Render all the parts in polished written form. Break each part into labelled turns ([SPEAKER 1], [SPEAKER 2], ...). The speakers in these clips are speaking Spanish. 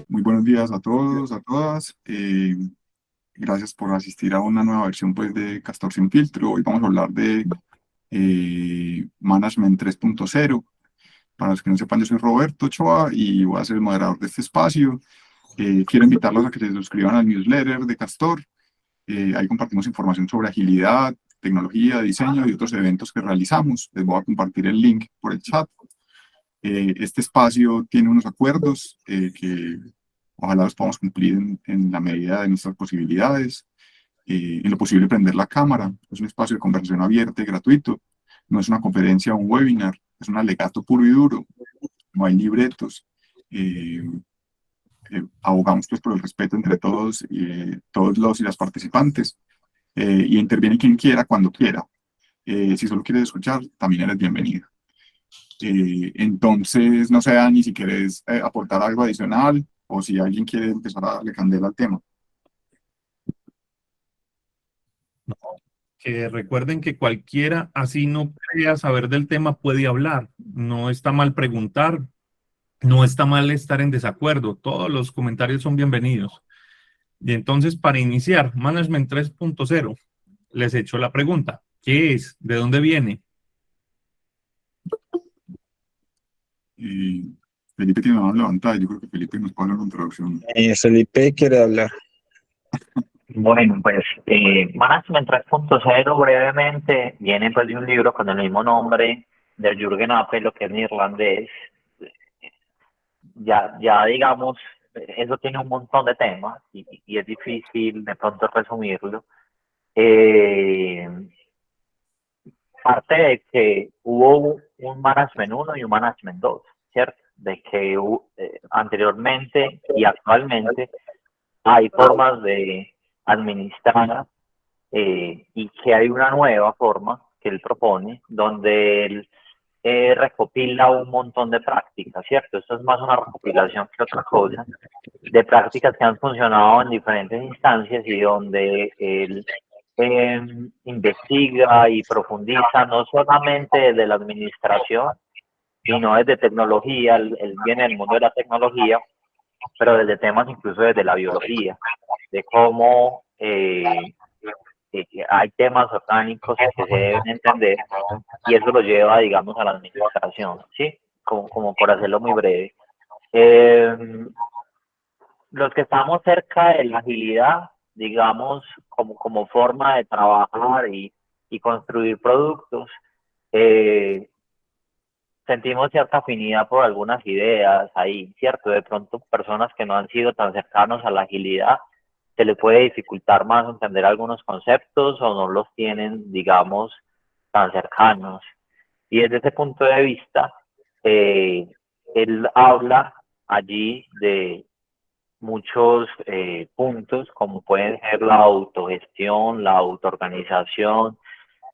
[SPEAKER 1] Muy buenos días a todos, a todas. Gracias por asistir a una nueva versión pues, de Castor Sin Filtro. Hoy vamos a hablar de Management 3.0. Para los que no sepan, yo soy Roberto Ochoa y voy a ser el moderador de este espacio. Quiero invitarlos a que se suscriban al newsletter de Castor. Ahí compartimos información sobre agilidad, tecnología, diseño y otros eventos que realizamos. Les voy a compartir el link por el chat. Este espacio tiene unos acuerdos que ojalá los podamos cumplir en la medida de nuestras posibilidades. En lo posible prender la cámara. Es un espacio de conversación abierta y gratuito. No es una conferencia o un webinar, es un alegato puro y duro. No hay libretos. Abogamos pues, por el respeto entre todos, todos los y las participantes. Y interviene quien quiera, cuando quiera. Si solo quieres escuchar, también eres bienvenido. Entonces, no sé, Dani, si quieres aportar algo adicional o si alguien quiere empezar a darle candela al tema.
[SPEAKER 2] Que recuerden que cualquiera, así no crea saber del tema, puede hablar. No está mal preguntar, no está mal estar en desacuerdo. Todos los comentarios son bienvenidos. Y entonces, para iniciar, Management 3.0, les echo la pregunta. ¿Qué es? ¿De dónde viene?
[SPEAKER 1] Felipe tiene la mano levantada. Yo creo que Felipe nos puede dar una introducción.
[SPEAKER 3] Felipe quiere hablar.
[SPEAKER 4] Bueno, pues Management 3.0 brevemente viene pues de un libro con el mismo nombre de Jürgen Apel, lo que es neerlandés. Ya digamos, eso tiene un montón de temas y es difícil de pronto resumirlo. Parte de que hubo un Management 1 y un Management 2, ¿cierto? De que anteriormente y actualmente hay formas de administrar y que hay una nueva forma que él propone, donde él recopila un montón de prácticas, ¿cierto? Esto es más una recopilación que otra cosa, de prácticas que han funcionado en diferentes instancias y donde él investiga y profundiza no solamente desde la administración, sino desde tecnología. Él viene del mundo de la tecnología, pero desde temas incluso desde la biología, de cómo hay temas orgánicos que se deben entender y eso lo lleva, digamos, a la administración, ¿sí? Como por hacerlo muy breve. Los que estamos cerca de la agilidad, digamos, como forma de trabajar y construir productos, sentimos cierta afinidad por algunas ideas ahí, ¿cierto? De pronto personas que no han sido tan cercanos a la agilidad, se les puede dificultar más entender algunos conceptos o no los tienen, digamos, tan cercanos. Y desde ese punto de vista, él habla allí de muchos puntos, como pueden ser la autogestión, la autoorganización,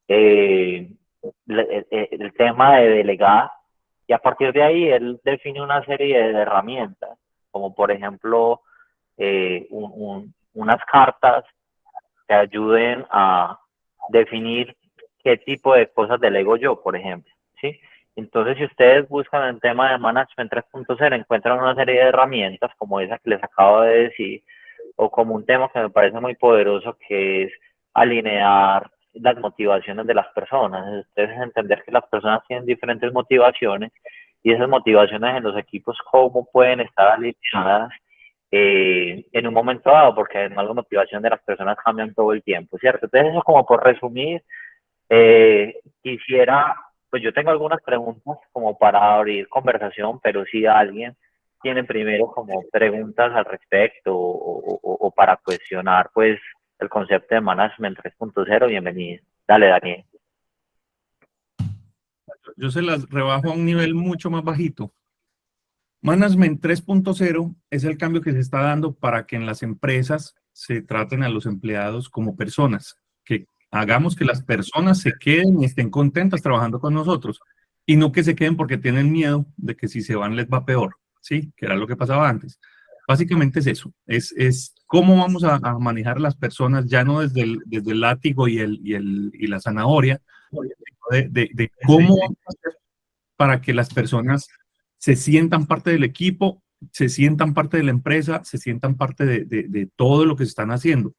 [SPEAKER 4] el tema de delegar, y a partir de ahí él define una serie de herramientas, como por ejemplo unas cartas que ayuden a definir qué tipo de cosas delego yo, por ejemplo, ¿sí? Entonces, si ustedes buscan el tema de Management 3.0, encuentran una serie de herramientas como esa que les acabo de decir, o como un tema que me parece muy poderoso, que es alinear las motivaciones de las personas. Ustedes entender que las personas tienen diferentes motivaciones y esas motivaciones en los equipos, cómo pueden estar alineadas en un momento dado, porque además la motivación de las personas cambian todo el tiempo, ¿cierto? Entonces, eso como por resumir, quisiera, pues yo tengo algunas preguntas como para abrir conversación, pero si alguien tiene primero como preguntas al respecto o para cuestionar pues el concepto de Management 3.0, bienvenido. Dale, Daniel.
[SPEAKER 2] Yo se las rebajo a un nivel mucho más bajito. Management 3.0 es el cambio que se está dando para que en las empresas se traten a los empleados como personas, que hagamos que las personas se queden y estén contentas trabajando con nosotros y no que se queden porque tienen miedo de que si se van les va peor, ¿sí? Que era lo que pasaba antes. Básicamente es eso, es cómo vamos a manejar las personas ya no desde el látigo y la zanahoria, de cómo para que las personas se sientan parte del equipo, se sientan parte de la empresa, se sientan parte de todo lo que se están haciendo.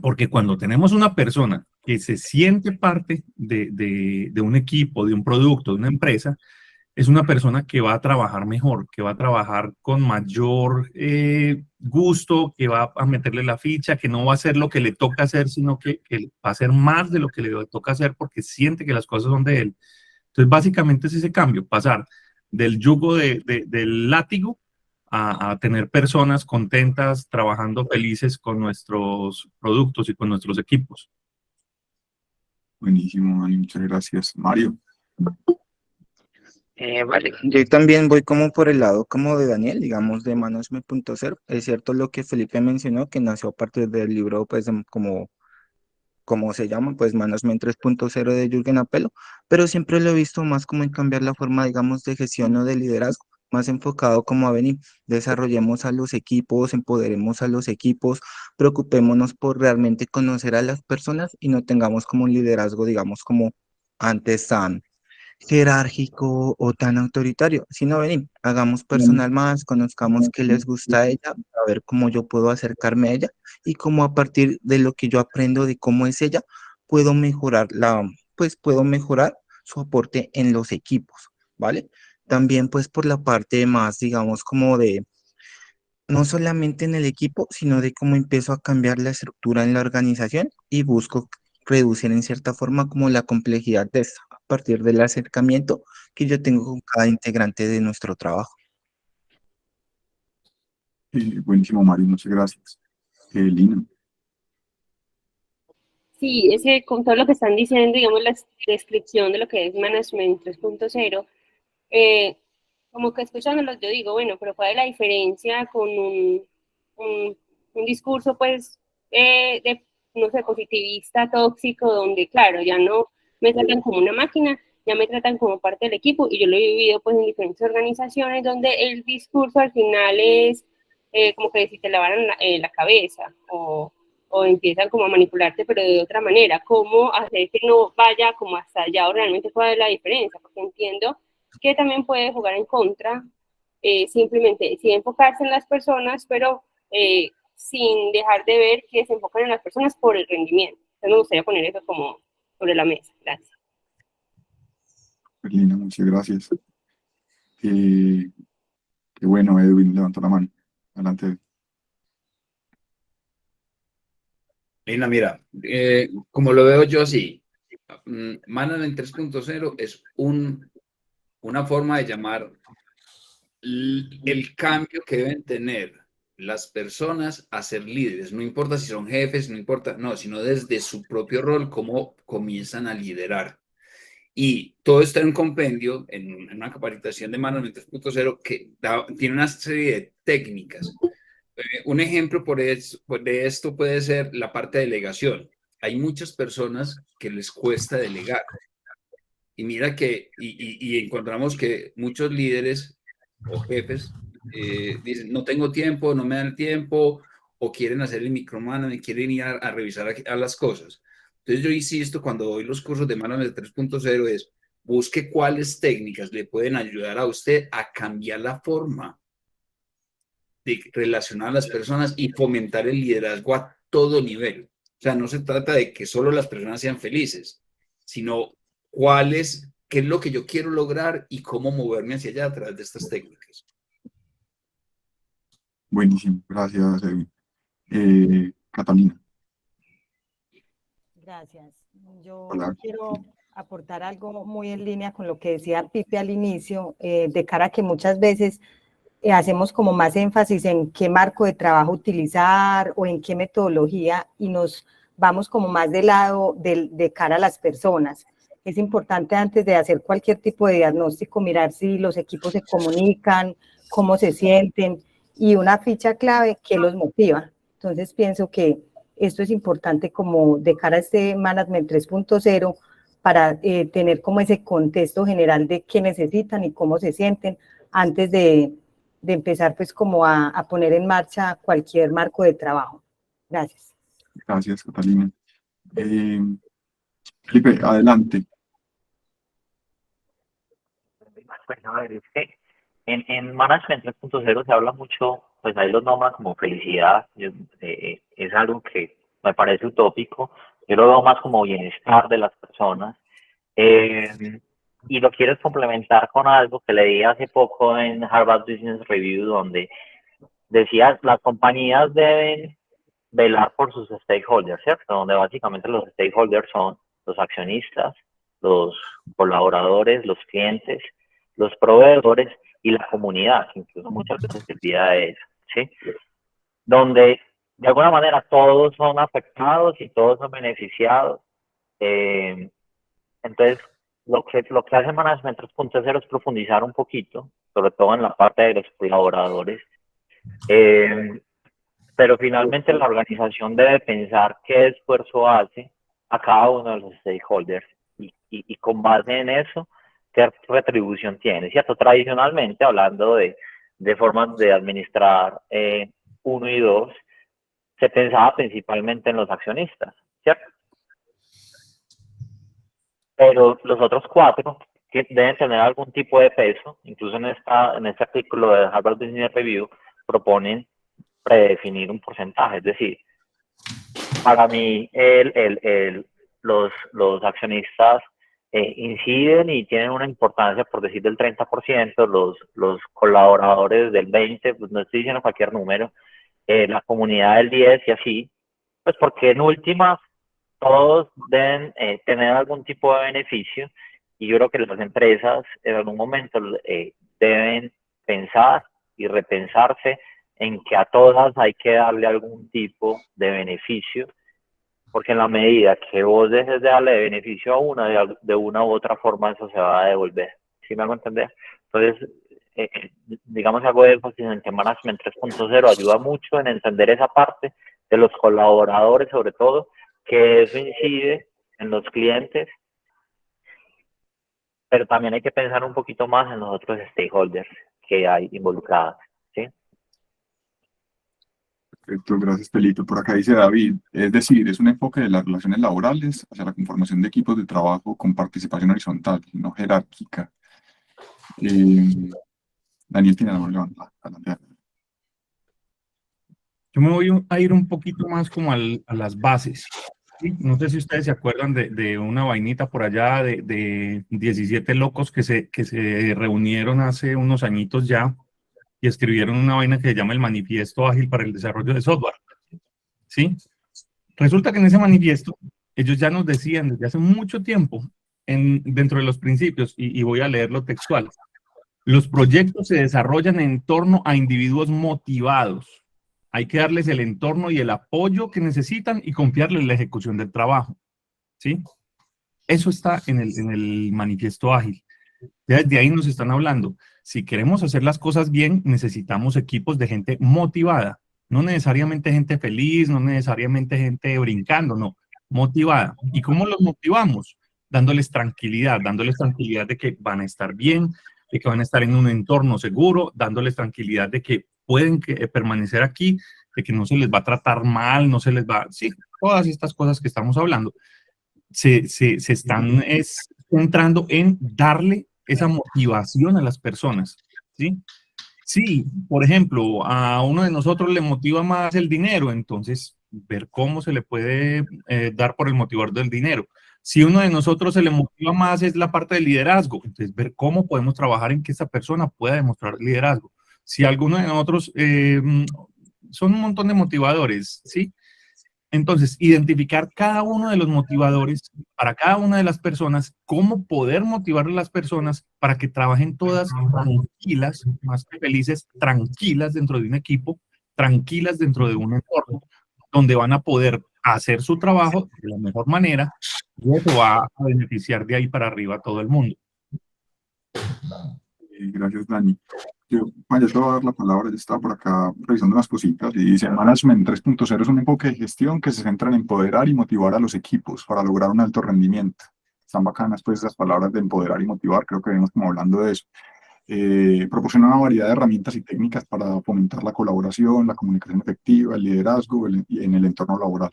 [SPEAKER 2] Porque cuando tenemos una persona que se siente parte de un equipo, de un producto, de una empresa, es una persona que va a trabajar mejor, que va a trabajar con mayor gusto, que va a meterle la ficha, que no va a hacer lo que le toca hacer, sino que va a hacer más de lo que le toca hacer porque siente que las cosas son de él. Entonces, básicamente es ese cambio, pasar del yugo del látigo a tener personas contentas, trabajando felices con nuestros productos y con nuestros equipos.
[SPEAKER 1] Buenísimo, Dani, muchas gracias. Mario.
[SPEAKER 3] Vale, yo también voy como por el lado como de Daniel, digamos, de Management.0. Es cierto lo que Felipe mencionó, que nació a partir del libro, pues, como se llama, pues, Management 3.0 de Jürgen Apelo, pero siempre lo he visto más como en cambiar la forma, digamos, de gestión o de liderazgo, más enfocado como a venir, desarrollemos a los equipos, empoderemos a los equipos, preocupémonos por realmente conocer a las personas y no tengamos como un liderazgo, digamos, como antes tan jerárquico o tan autoritario, sino venir, hagamos personal más, conozcamos qué les gusta a ella, a ver cómo yo puedo acercarme a ella y cómo a partir de lo que yo aprendo de cómo es ella, puedo mejorar pues puedo mejorar su aporte en los equipos, ¿vale? También pues por la parte más, digamos, como de no solamente en el equipo, sino de cómo empiezo a cambiar la estructura en la organización y busco reducir en cierta forma como la complejidad de esta, a partir del acercamiento que yo tengo con cada integrante de nuestro trabajo.
[SPEAKER 1] Buenísimo, Mario, muchas gracias. Lina.
[SPEAKER 5] Sí, ese, con todo lo que están diciendo, digamos, la descripción de lo que es Management 3.0, como que escuchándolos yo digo, bueno, pero ¿cuál es la diferencia con un discurso, pues, no sé, positivista, tóxico, donde, claro, ya no me tratan como una máquina, ya me tratan como parte del equipo, y yo lo he vivido, pues, en diferentes organizaciones, donde el discurso al final es como que si te lavaran la cabeza, o empiezan como a manipularte, pero de otra manera, cómo hacer que no vaya como hasta allá o realmente cuál es la diferencia, porque entiendo que también puede jugar en contra, simplemente sí enfocarse en las personas, pero sin dejar de ver que se enfocan en las personas por el rendimiento. Entonces me gustaría poner eso como sobre la mesa. Gracias.
[SPEAKER 1] Lina, muchas gracias. Qué bueno, Edwin levantó la mano. Adelante.
[SPEAKER 6] Lina, mira, como lo veo yo así, Management 3.0 es una forma de llamar el cambio que deben tener las personas a ser líderes. No importa si son jefes, no importa, no, sino desde su propio rol, cómo comienzan a liderar. Y todo está en un compendio, en una capacitación de Management 3.0 que tiene una serie de técnicas. Un ejemplo de esto puede ser la parte de delegación. Hay muchas personas que les cuesta delegar. Y mira que, y encontramos que muchos líderes o jefes dicen, no tengo tiempo, no me dan el tiempo, o quieren hacer el micromanagement, quieren ir a revisar a las cosas. Entonces yo insisto, cuando doy los cursos de Management 3.0 es, busque cuáles técnicas le pueden ayudar a usted a cambiar la forma de relacionar a las personas y fomentar el liderazgo a todo nivel. O sea, no se trata de que solo las personas sean felices, sino qué es lo que yo quiero lograr y cómo moverme hacia allá a través de estas técnicas.
[SPEAKER 1] Buenísimo, gracias, Edwin. Catalina.
[SPEAKER 7] Gracias. Yo
[SPEAKER 1] Hola.
[SPEAKER 7] quiero aportar algo muy en línea con lo que decía Pipe al inicio, de cara a que muchas veces hacemos como más énfasis en qué marco de trabajo utilizar o en qué metodología y nos vamos como más de lado de cara a las personas. Es importante antes de hacer cualquier tipo de diagnóstico mirar si los equipos se comunican, cómo se sienten y una ficha clave, qué los motiva. Entonces pienso que esto es importante como de cara a este Management 3.0 para tener como ese contexto general de qué necesitan y cómo se sienten antes de empezar pues como a poner en marcha cualquier marco de trabajo. Gracias.
[SPEAKER 1] Gracias, Catalina. Felipe, adelante.
[SPEAKER 4] Pues a ver, es que en Management 3.0 se habla mucho, pues ahí los nombran como felicidad, es algo que me parece utópico, yo lo veo más como bienestar de las personas, y lo quieres complementar con algo que leí hace poco en Harvard Business Review, donde decía las compañías deben velar por sus stakeholders, ¿cierto? Donde básicamente los stakeholders son los accionistas, los colaboradores, los clientes, los proveedores y la comunidad, que incluso muchas veces se olvida de eso, ¿sí? Donde de alguna manera todos son afectados y todos son beneficiados. Entonces, lo que hace Management 3.0 es profundizar un poquito, sobre todo en la parte de los colaboradores, pero finalmente la organización debe pensar qué esfuerzo hace a cada uno de los stakeholders y con base en eso, qué retribución tiene, ¿cierto? Tradicionalmente, hablando de formas de administrar 1 y 2, se pensaba principalmente en los accionistas, ¿cierto? Pero los otros 4 que deben tener algún tipo de peso, incluso en este artículo de Harvard Business Review, proponen predefinir un porcentaje, es decir, para mí los accionistas inciden y tienen una importancia, por decir, del 30%, los colaboradores del 20%, pues no estoy diciendo cualquier número, la comunidad del 10% y así, pues porque en últimas todos deben tener algún tipo de beneficio, y yo creo que las empresas en algún momento deben pensar y repensarse en que a todas hay que darle algún tipo de beneficio, porque en la medida que vos dejes de darle beneficio a una, de una u otra forma eso se va a devolver. ¿Sí me hago entender? Entonces, digamos, hago énfasis en que Management 3.0 ayuda mucho en entender esa parte de los colaboradores, sobre todo, que eso incide en los clientes, pero también hay que pensar un poquito más en los otros stakeholders que hay involucrados, ¿sí?
[SPEAKER 1] Perfecto, gracias, Pelito. Por acá dice David, es decir, es un enfoque de las relaciones laborales hacia la conformación de equipos de trabajo con participación horizontal, no jerárquica. Daniel tiene la mano levantada. Adelante.
[SPEAKER 2] Yo me voy a ir un poquito más como a las bases. ¿Sí? No sé si ustedes se acuerdan de una vainita por allá de 17 locos que se reunieron hace unos añitos ya y escribieron una vaina que se llama el Manifiesto Ágil para el Desarrollo de Software. ¿Sí? Resulta que en ese manifiesto ellos ya nos decían desde hace mucho tiempo, dentro de los principios, y voy a leerlo textual, los proyectos se desarrollan en torno a individuos motivados. Hay que darles el entorno y el apoyo que necesitan y confiarles la ejecución del trabajo. ¿Sí? Eso está en el manifiesto ágil. Ya desde ahí nos están hablando. Si queremos hacer las cosas bien, necesitamos equipos de gente motivada. No necesariamente gente feliz, no necesariamente gente brincando, no. Motivada. ¿Y cómo los motivamos? Dándoles tranquilidad de que van a estar bien, de que van a estar en un entorno seguro, dándoles tranquilidad de que pueden permanecer aquí, de que no se les va a tratar mal, no se les va... Sí, todas estas cosas que estamos hablando se están centrando en darle esa motivación a las personas, ¿sí? Sí, por ejemplo, a uno de nosotros le motiva más el dinero, entonces ver cómo se le puede dar por el motivador del dinero. Si uno de nosotros se le motiva más es la parte del liderazgo, entonces ver cómo podemos trabajar en que esa persona pueda demostrar liderazgo. Si alguno de nosotros son un montón de motivadores, ¿sí? Entonces, identificar cada uno de los motivadores para cada una de las personas, cómo poder motivar a las personas para que trabajen todas tranquilas, más que felices, tranquilas dentro de un equipo, tranquilas dentro de un entorno, donde van a poder hacer su trabajo de la mejor manera y eso va a beneficiar de ahí para arriba a todo el mundo.
[SPEAKER 1] Gracias, Dani. Juan, ya te voy a dar la palabra, ya estaba por acá revisando unas cositas y dice, Management 3.0 es un enfoque de gestión que se centra en empoderar y motivar a los equipos para lograr un alto rendimiento. Están bacanas pues esas palabras de empoderar y motivar, creo que venimos como hablando de eso. Proporciona una variedad de herramientas y técnicas para fomentar la colaboración, la comunicación efectiva, el liderazgo en el entorno laboral.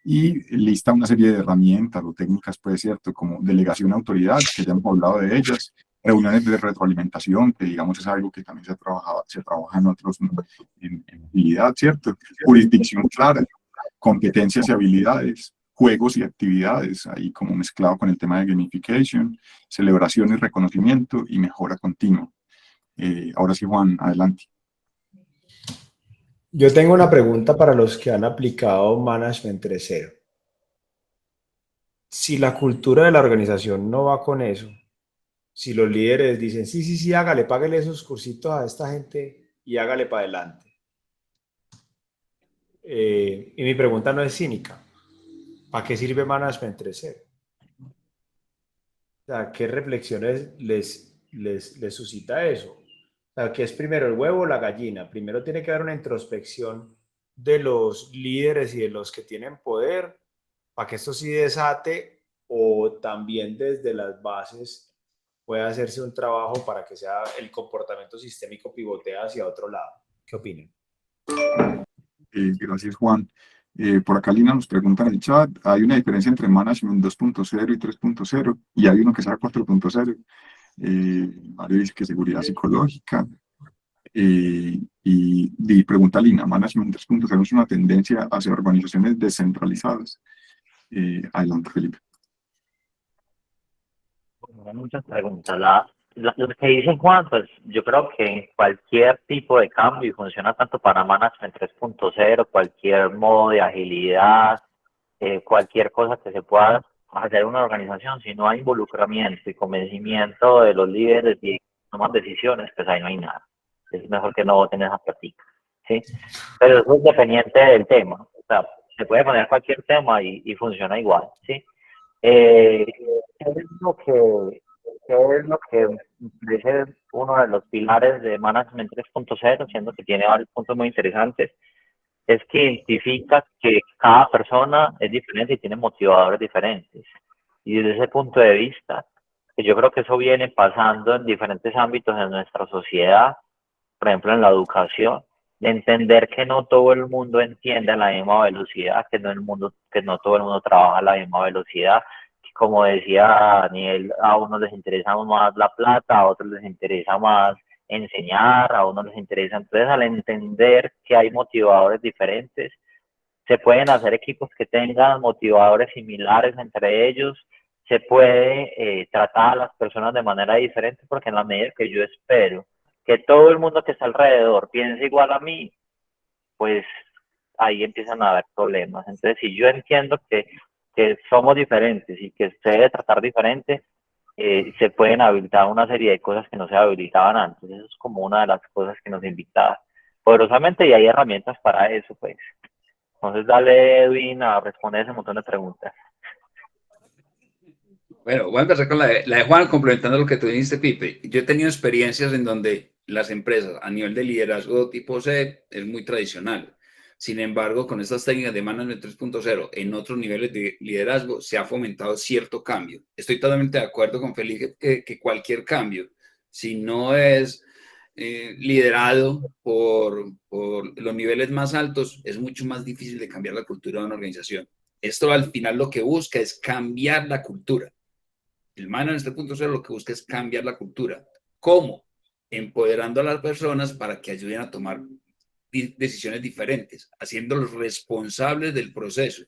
[SPEAKER 1] Y lista una serie de herramientas o técnicas, pues cierto, como delegación de autoridad, que ya hemos hablado de ellas, reuniones de retroalimentación, que digamos es algo que también se trabaja en otros, en agilidad, ¿cierto? Jurisdicción clara, competencias y habilidades, juegos y actividades, ahí como mezclado con el tema de gamification, celebración y reconocimiento y mejora continua. Ahora sí, Juan, adelante.
[SPEAKER 8] Yo tengo una pregunta para los que han aplicado Management 3.0. Si la cultura de la organización no va con eso, si los líderes dicen, sí, hágale, páguele esos cursitos a esta gente y hágale para adelante. Y mi pregunta no es cínica. ¿Para qué sirve Management 3.0? O sea, ¿qué reflexiones les suscita eso? O sea, ¿qué es primero, el huevo o la gallina? Primero tiene que haber una introspección de los líderes y de los que tienen poder para que esto sí desate, o también desde las bases puede hacerse un trabajo para que sea el comportamiento sistémico pivotea hacia otro lado. ¿Qué opinan?
[SPEAKER 1] Gracias, Juan. Por acá Lina nos pregunta en el chat, ¿hay una diferencia entre Management 2.0 y 3.0? Y hay uno que sea 4.0. Mario dice que seguridad psicológica. Y pregunta Lina, Management 3.0 es una tendencia hacia organizaciones descentralizadas. Adelante, Felipe.
[SPEAKER 4] Bueno, muchas preguntas. Lo que dice Juan, pues yo creo que cualquier tipo de cambio, y funciona tanto para Management 3.0, cualquier modo de agilidad, cualquier cosa que se pueda hacer en una organización, si no hay involucramiento y convencimiento de los líderes y toman decisiones, pues ahí no hay nada. Es mejor que no voten esa práctica, ¿sí? Pero eso es dependiente del tema. O sea, se puede poner cualquier tema y funciona igual, ¿sí? ¿Qué es lo que dice uno de los pilares de Management 3.0, siendo que tiene varios puntos muy interesantes? Es que identifica que cada persona es diferente y tiene motivadores diferentes. Y desde ese punto de vista, que yo creo que eso viene pasando en diferentes ámbitos de nuestra sociedad, por ejemplo en la educación, de entender que no todo el mundo entiende a la misma velocidad, que no todo el mundo trabaja a la misma velocidad, que como decía Daniel, a unos les interesa más la plata, a otros les interesa más enseñar, a unos les interesa. Entonces, al entender que hay motivadores diferentes, se pueden hacer equipos que tengan motivadores similares entre ellos, se puede tratar a las personas de manera diferente, porque en la medida que yo espero que todo el mundo que está alrededor piense igual a mí, pues ahí empiezan a haber problemas. Entonces, si yo entiendo que somos diferentes y que se debe tratar diferente, se pueden habilitar una serie de cosas que no se habilitaban antes. Eso es como una de las cosas que nos invita poderosamente, y hay herramientas para eso, pues. Entonces, dale, Edwin, a responder ese montón de preguntas.
[SPEAKER 6] Bueno, voy a empezar con la de Juan, complementando lo que tú dijiste, Pipe. Yo he tenido experiencias en donde las empresas a nivel de liderazgo tipo C es muy tradicional. Sin embargo, con estas técnicas de Management 3.0 en otros niveles de liderazgo se ha fomentado cierto cambio. Estoy totalmente de acuerdo con Felipe que cualquier cambio, si no es liderado por los niveles más altos, es mucho más difícil de cambiar la cultura de una organización. Esto al final lo que busca es cambiar la cultura. El Management 3.0 lo que busca es cambiar la cultura. ¿Cómo? Empoderando a las personas para que ayuden a tomar decisiones diferentes, haciéndolos responsables del proceso.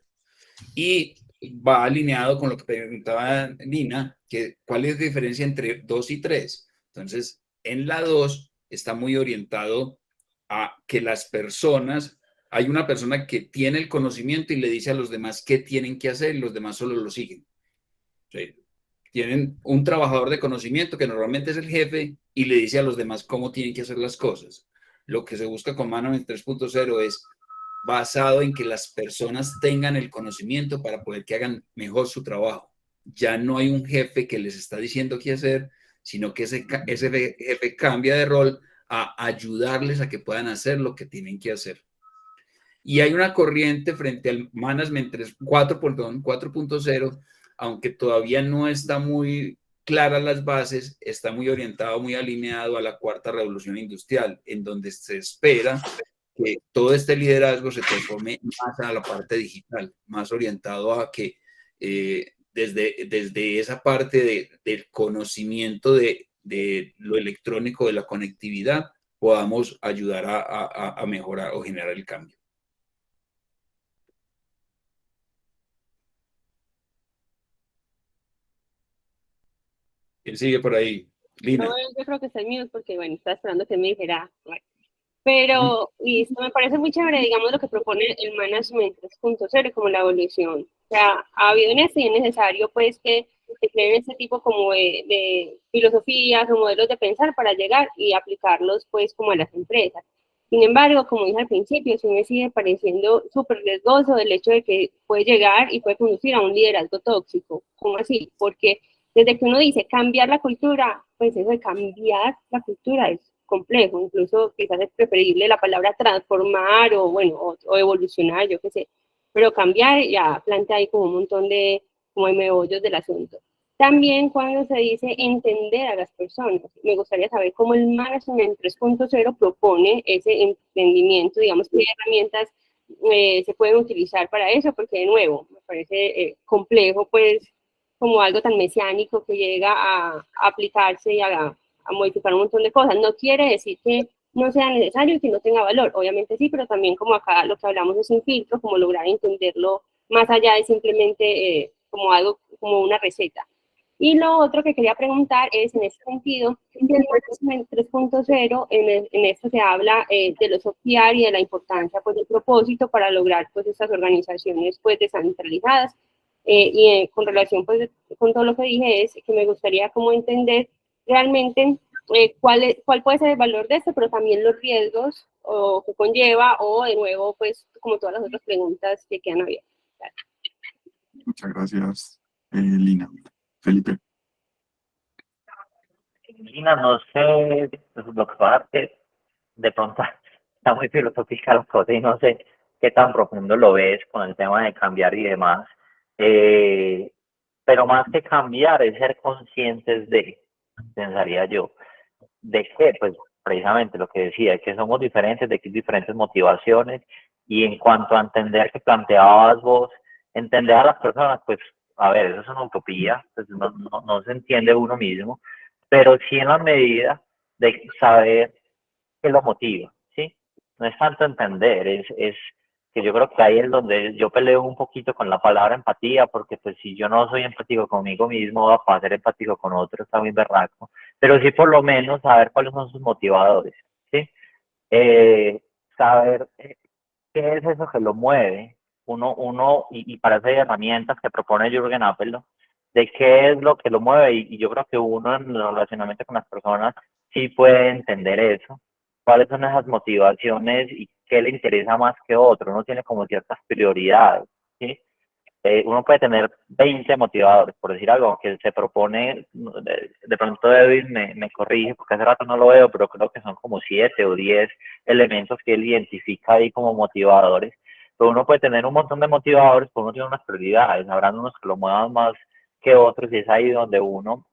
[SPEAKER 6] Y va alineado con lo que preguntaba Nina, que cuál es la diferencia entre 2 y 3. Entonces, en la 2 está muy orientado a que las personas, hay una persona que tiene el conocimiento y le dice a los demás qué tienen que hacer y los demás solo lo siguen. ¿Sí? Tienen un trabajador de conocimiento que normalmente es el jefe y le dice a los demás cómo tienen que hacer las cosas. Lo que se busca con Management 3.0 es basado en que las personas tengan el conocimiento para poder que hagan mejor su trabajo. Ya no hay un jefe que les está diciendo qué hacer, sino que ese jefe cambia de rol a ayudarles a que puedan hacer lo que tienen que hacer. Y hay una corriente frente al Management 4.0, aunque todavía no está muy clara las bases, está muy orientado, muy alineado a la cuarta revolución industrial, en donde se espera que todo este liderazgo se transforme más a la parte digital, más orientado a que desde esa parte del conocimiento de de lo electrónico, de la conectividad, podamos ayudar a mejorar o generar el cambio. ¿Quién sigue por ahí? Lina.
[SPEAKER 5] No, yo creo que estoy mute porque, bueno, estaba esperando que me dijera. Bueno. Pero, y esto me parece muy chévere, digamos, lo que propone el Management 3.0 como la evolución. O sea, ha habido y es necesario, pues, que se creen este tipo como de filosofías o modelos de pensar para llegar y aplicarlos, pues, como a las empresas. Sin embargo, como dije al principio, sí me sigue pareciendo súper riesgoso el hecho de que puede llegar y puede conducir a un liderazgo tóxico. ¿Cómo así? Porque desde que uno dice cambiar la cultura, pues eso de cambiar la cultura es complejo, incluso quizás es preferible la palabra transformar o bueno, o evolucionar, yo qué sé, pero cambiar ya plantea ahí como un montón de como de meollos del asunto. También cuando se dice entender a las personas, me gustaría saber cómo el Management 3.0 propone ese entendimiento, digamos, qué herramientas se pueden utilizar para eso, porque de nuevo, me parece complejo, pues, como algo tan mesiánico que llega a aplicarse y a modificar un montón de cosas. No quiere decir que no sea necesario y que no tenga valor, obviamente sí, pero también como acá lo que hablamos es un filtro, como lograr entenderlo más allá de simplemente como algo, como una receta. Y lo otro que quería preguntar es, en ese sentido, en el Management 3.0, en esto se habla de los OKR y de la importancia pues, del propósito para lograr pues, estas organizaciones pues, descentralizadas. Con relación pues, con todo lo que dije, es que me gustaría como entender realmente cuál puede ser el valor de esto, pero también los riesgos o que conlleva, o de nuevo, pues, como todas las otras preguntas que quedan abiertas.
[SPEAKER 1] Muchas gracias, Lina. Felipe.
[SPEAKER 4] Lina, no sé, pues, lo que pasa es que de pronto está muy filosófica la cosa y no sé qué tan profundo lo ves con el tema de cambiar y demás. Pero más que cambiar es ser conscientes de, pensaría yo, de que, pues precisamente lo que decía, que somos diferentes, de que hay diferentes motivaciones, y en cuanto a entender que planteabas vos, entender a las personas, pues a ver, eso es una utopía, pues no se entiende uno mismo, pero sí en la medida de saber qué lo motiva, ¿sí? No es tanto entender, es que yo creo que ahí es donde yo peleo un poquito con la palabra empatía, porque pues si yo no soy empático conmigo mismo, va a ser empático con otros, está muy berraco, pero sí por lo menos saber cuáles son sus motivadores, ¿sí? Saber qué es eso que lo mueve, y para eso hay herramientas que propone Jürgen Appel, ¿no? De qué es lo que lo mueve, y yo creo que uno en el relacionamiento con las personas sí puede entender eso, cuáles son esas motivaciones y qué le interesa más que otro, uno tiene como ciertas prioridades, ¿sí? Uno puede tener 20 motivadores, por decir algo, que se propone, de pronto Edwin me corrige, porque hace rato no lo veo, pero creo que son como 7 o 10 elementos que él identifica ahí como motivadores. Pero uno puede tener un montón de motivadores, pero uno tiene unas prioridades, habrán unos que lo muevan más que otros, y es ahí donde uno,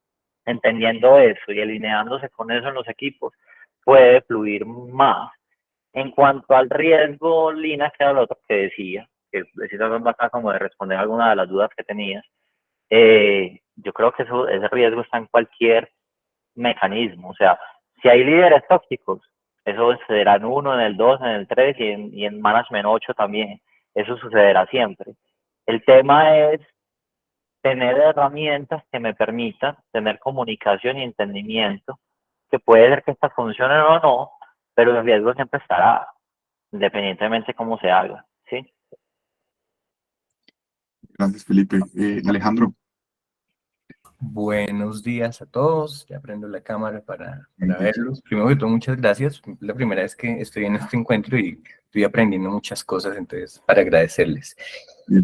[SPEAKER 4] entendiendo eso y alineándose con eso en los equipos, puede fluir más. En cuanto al riesgo, Lina, que era lo otro que decía, que precisamente acá como de responder alguna de las dudas que tenías, yo creo que ese riesgo está en cualquier mecanismo. O sea, si hay líderes tóxicos, eso sucederá en 1, en el 2, en el 3 y en Management 8 también. Eso sucederá siempre. El tema es tener herramientas que me permitan tener comunicación y entendimiento, que puede ser que estas funcionen o no, pero el riesgo siempre estará, independientemente de cómo se haga, ¿sí?
[SPEAKER 1] Gracias, Felipe. Alejandro.
[SPEAKER 9] Buenos días a todos. Ya prendo la cámara para verlos. Primero que todo, muchas gracias. La primera vez que estoy en este encuentro y estoy aprendiendo muchas cosas, entonces, para agradecerles.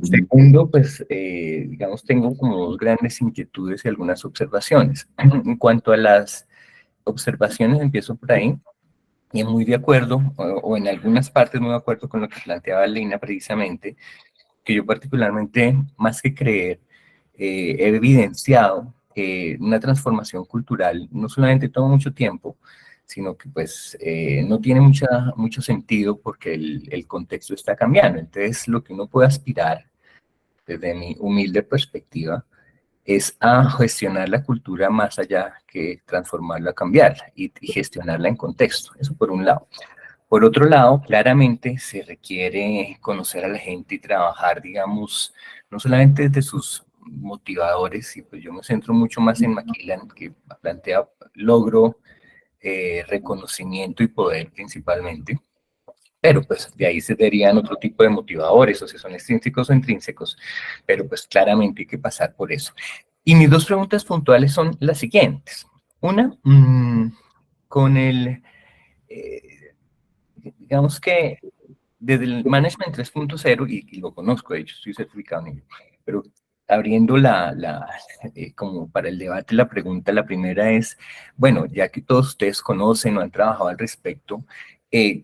[SPEAKER 9] Segundo, pues, digamos, tengo como dos grandes inquietudes y algunas observaciones. En cuanto a las observaciones, empiezo por ahí. Y muy de acuerdo, o en algunas partes muy de acuerdo con lo que planteaba Lina precisamente, que yo particularmente, más que creer, he evidenciado que una transformación cultural no solamente toma mucho tiempo, sino que pues no tiene mucho sentido porque el contexto está cambiando. Entonces, lo que uno puede aspirar, desde mi humilde perspectiva, es a gestionar la cultura más allá que transformarla, cambiarla y gestionarla en contexto. Eso por un lado. Por otro lado, claramente se requiere conocer a la gente y trabajar, digamos, no solamente desde sus motivadores, y pues yo me centro mucho más en McKillen, que plantea logro, reconocimiento y poder principalmente, pero pues de ahí se derivan otro tipo de motivadores, o sea, son extrínsecos o intrínsecos, pero pues claramente hay que pasar por eso. Y mis dos preguntas puntuales son las siguientes. Una, con el... digamos que desde el Management 3.0, y lo conozco, de hecho, estoy certificado en ello, pero abriendo como para el debate, la pregunta, la primera es, bueno, ya que todos ustedes conocen o han trabajado al respecto,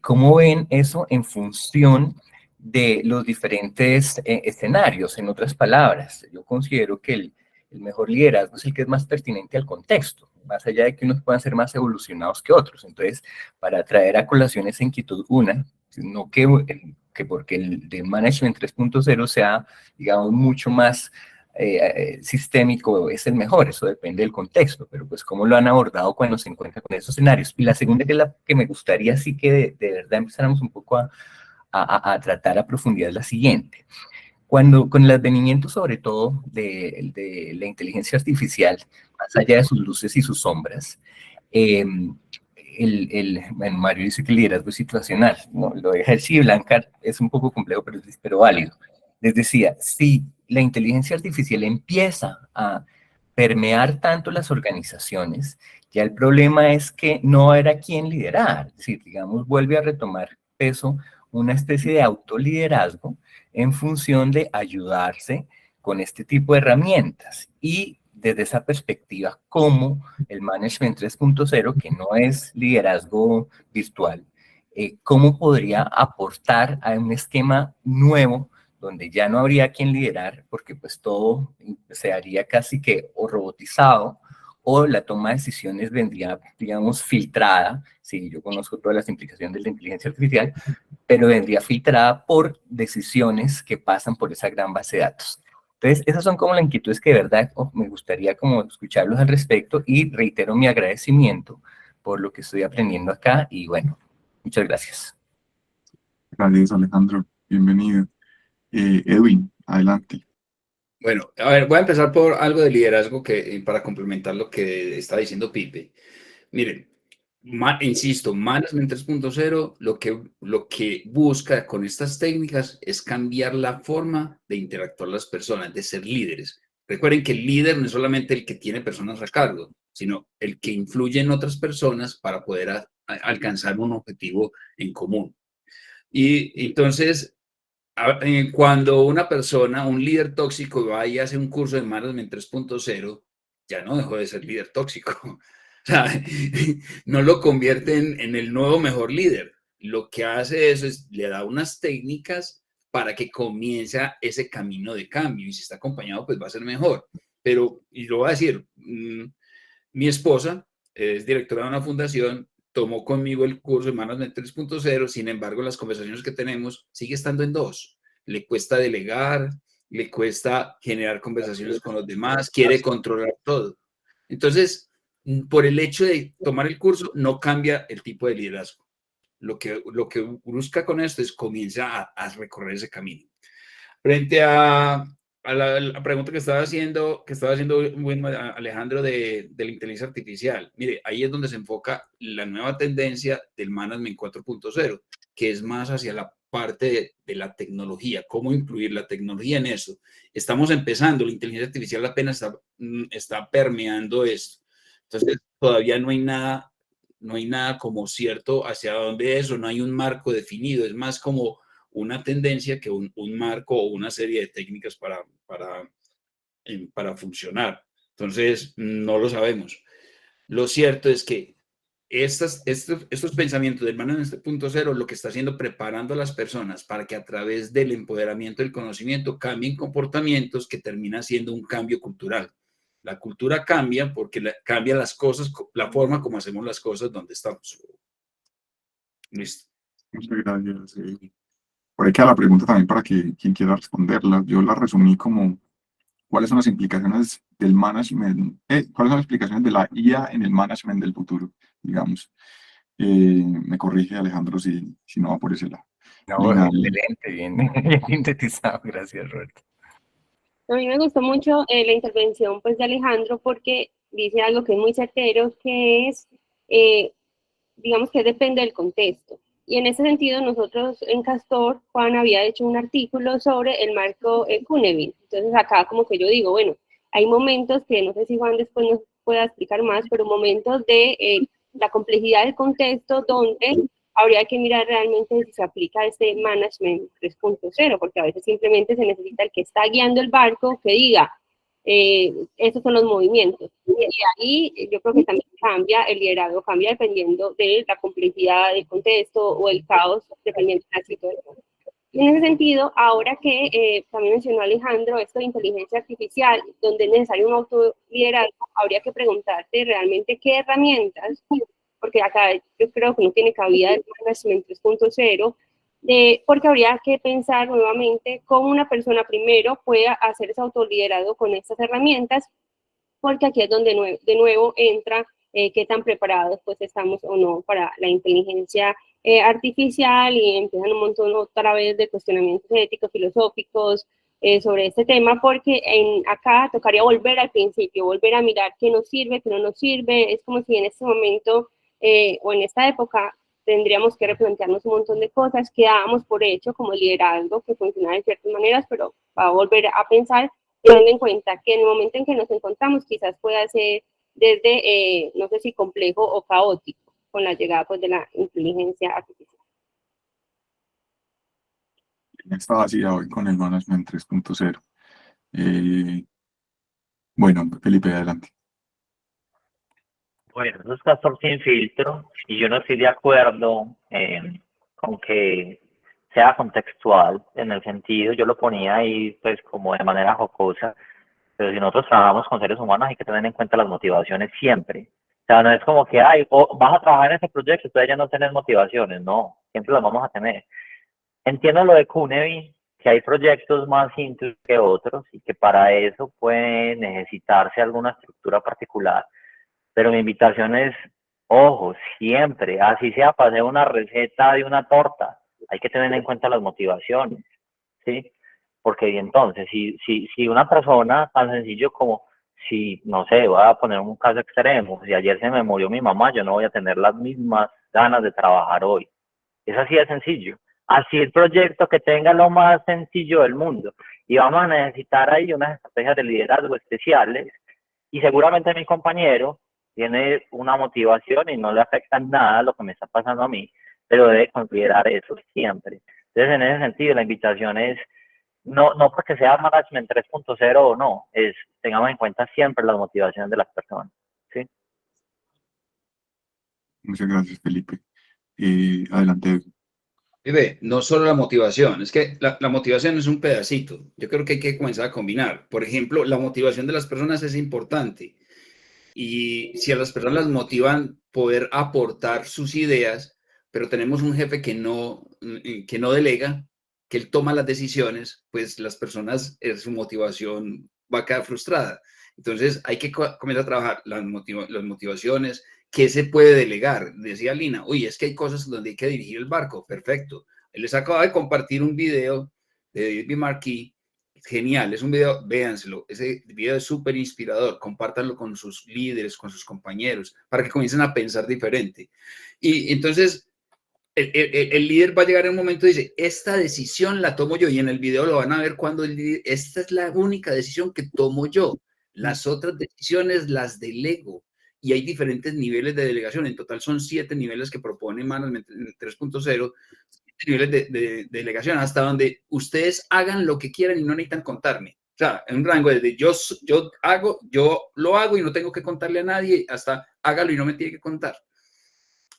[SPEAKER 9] ¿cómo ven eso en función de los diferentes escenarios? En otras palabras, yo considero que el mejor liderazgo es el que es más pertinente al contexto, más allá de que unos puedan ser más evolucionados que otros. Entonces, para traer a colación esa inquietud, no que porque el de Management 3.0 sea, digamos, mucho más sistémico, es el mejor, eso depende del contexto, pero pues cómo lo han abordado cuando se encuentran con esos escenarios. Y la segunda, que es la que me gustaría sí que de verdad empezáramos un poco a tratar a profundidad, es la siguiente. Con el advenimiento sobre todo de la inteligencia artificial, más allá de sus luces y sus sombras, bueno, Mario dice que el liderazgo es situacional, ¿no? Lo de Hershey y Blanchard es un poco complejo, pero válido. Les decía, si la inteligencia artificial empieza a permear tanto las organizaciones, ya el problema es que no era quien liderar, es decir, digamos, vuelve a retomar peso una especie de autoliderazgo en función de ayudarse con este tipo de herramientas. Y desde esa perspectiva, como el Management 3.0, que no es liderazgo virtual, ¿cómo podría aportar a un esquema nuevo donde ya no habría quien liderar, porque pues todo se haría casi que o robotizado, o la toma de decisiones vendría, digamos, filtrada? Sí, yo conozco todas las implicaciones de la inteligencia artificial, pero vendría filtrada por decisiones que pasan por esa gran base de datos. Entonces, esas son como las inquietudes que de verdad me gustaría como escucharlos al respecto, y reitero mi agradecimiento por lo que estoy aprendiendo acá, y bueno, muchas gracias.
[SPEAKER 1] Gracias, Alejandro. Bienvenido. Edwin, adelante.
[SPEAKER 6] Bueno, a ver, voy a empezar por algo de liderazgo para complementar lo que está diciendo Pipe. Miren, insisto, Management 3.0 lo que busca con estas técnicas es cambiar la forma de interactuar las personas, de ser líderes. Recuerden que el líder no es solamente el que tiene personas a cargo, sino el que influye en otras personas para poder alcanzar un objetivo en común. Y entonces, cuando una persona, un líder tóxico, va y hace un curso de Management 3.0, ya no dejó de ser líder tóxico. O sea, no lo convierte en el nuevo mejor líder. Lo que hace eso es, le da unas técnicas para que comience ese camino de cambio. Y si está acompañado, pues va a ser mejor. Pero, y lo voy a decir, mi esposa es directora de una fundación, tomó conmigo el curso de Management 3.0, sin embargo, las conversaciones que tenemos sigue estando en 2. Le cuesta delegar, le cuesta generar conversaciones con los demás, quiere controlar todo. Entonces, por el hecho de tomar el curso, no cambia el tipo de liderazgo. Lo que busca con esto es comienza a recorrer ese camino. Frente a la pregunta que estaba haciendo Alejandro de la inteligencia artificial, mire, ahí es donde se enfoca la nueva tendencia del Management 4.0, que es más hacia la parte de la tecnología, cómo incluir la tecnología en eso. Estamos empezando, la inteligencia artificial apenas está permeando esto. Entonces, todavía no hay nada como cierto hacia dónde es, o no hay un marco definido, es más como una tendencia que un marco o una serie de técnicas para funcionar. Entonces, no lo sabemos. Lo cierto es que estos pensamientos del Management 3.0 lo que está haciendo, preparando a las personas para que a través del empoderamiento del conocimiento cambien comportamientos, que termina siendo un cambio cultural. La cultura cambia porque cambia las cosas, la forma como hacemos las cosas donde estamos. Listo.
[SPEAKER 1] Muchas gracias. Por ahí queda la pregunta también para que quien quiera responderla. Yo la resumí como ¿Cuáles son las implicaciones del management? ¿Cuáles son las implicaciones de la IA en el management del futuro? Digamos. Me corrige Alejandro si no va por ese lado.
[SPEAKER 9] No,
[SPEAKER 1] Lina,
[SPEAKER 9] excelente, bien, bien sintetizado, gracias, Roberto.
[SPEAKER 5] A mí me gustó mucho la intervención pues, de Alejandro porque dice algo que es muy certero, que es, digamos que depende del contexto. Y en ese sentido, nosotros en Castor, Juan había hecho un artículo sobre el marco Cunevin. Entonces acá como que yo digo, bueno, hay momentos que no sé si Juan después nos pueda explicar más, pero momentos de la complejidad del contexto donde habría que mirar realmente si se aplica este management 3.0, porque a veces simplemente se necesita el que está guiando el barco que diga, esos son los movimientos. Y ahí yo creo que también cambia, el liderazgo cambia dependiendo de la complejidad del contexto o el caos, dependiendo de la situación. Y en ese sentido, ahora que también mencionó Alejandro esto de inteligencia artificial, donde es necesario un autoliderazgo, habría que preguntarte realmente qué herramientas, porque acá yo creo que no tiene cabida el management 3.0, porque habría que pensar nuevamente cómo una persona primero puede hacer ese autoliderazgo con estas herramientas, porque aquí es donde de nuevo entra qué tan preparados pues estamos o no para la inteligencia artificial, y empiezan un montón otra vez de cuestionamientos éticos, filosóficos sobre este tema, porque acá tocaría volver al principio, volver a mirar qué nos sirve, qué no nos sirve. Es como si en este momento o en esta época tendríamos que replantearnos un montón de cosas que dábamos por hecho como liderazgo, que funcionaba de ciertas maneras, pero va a volver a pensar, teniendo en cuenta que en el momento en que nos encontramos quizás pueda ser desde, no sé si complejo o caótico, con la llegada pues, de la inteligencia artificial.
[SPEAKER 1] está vacía hoy con el management 3.0. Bueno, Felipe, adelante.
[SPEAKER 4] Bueno, eso es Castor sin filtro, y yo no estoy de acuerdo con que sea contextual, en el sentido, yo lo ponía ahí pues como de manera jocosa, pero si nosotros trabajamos con seres humanos hay que tener en cuenta las motivaciones siempre. O sea, no es como que, ay, vas a trabajar en ese proyecto, entonces ya no tenés motivaciones, no, siempre las vamos a tener. Entiendo lo de Cunevi, que hay proyectos más simples que otros y que para eso puede necesitarse alguna estructura particular, pero mi invitación es, ojo, siempre, así sea para hacer una receta de una torta, hay que tener en cuenta las motivaciones, ¿sí? Porque entonces, si una persona tan sencillo como, si, no sé, voy a poner un caso extremo, si ayer se me murió mi mamá, yo no voy a tener las mismas ganas de trabajar hoy. Es así de sencillo. Así el proyecto que tenga lo más sencillo del mundo. Y vamos a necesitar ahí unas estrategias de liderazgo especiales, y seguramente mi compañero tiene una motivación y no le afecta en nada lo que me está pasando a mí, pero debe considerar eso siempre. Entonces, en ese sentido, la invitación es, no porque sea management 3.0 o no, es tengamos en cuenta siempre las motivaciones de las personas, ¿sí?
[SPEAKER 1] Muchas gracias, Felipe. Adelante.
[SPEAKER 6] Ve, no solo la motivación, es que la motivación es un pedacito. Yo creo que hay que comenzar a combinar. Por ejemplo, la motivación de las personas es importante. Y si a las personas las motivan poder aportar sus ideas, pero tenemos un jefe que no delega, que él toma las decisiones, pues las personas, su motivación va a quedar frustrada. Entonces hay que comenzar a trabajar las motivaciones, qué se puede delegar. Decía Lina, oye, es que hay cosas donde hay que dirigir el barco, perfecto. Les acabo de compartir un video de David B. Marquis, genial, es un video, véanselo, ese video es súper inspirador, compártanlo con sus líderes, con sus compañeros, para que comiencen a pensar diferente. Y entonces, el líder va a llegar en un momento y dice, esta decisión la tomo yo, y en el video lo van a ver cuando el líder, esta es la única decisión que tomo yo, las otras decisiones las delego. Y hay diferentes niveles de delegación, en total son 7 niveles que propone Management 3.0, niveles de delegación, hasta donde ustedes hagan lo que quieran y no necesitan contarme. O sea, en un rango desde yo lo hago y no tengo que contarle a nadie, hasta hágalo y no me tiene que contar.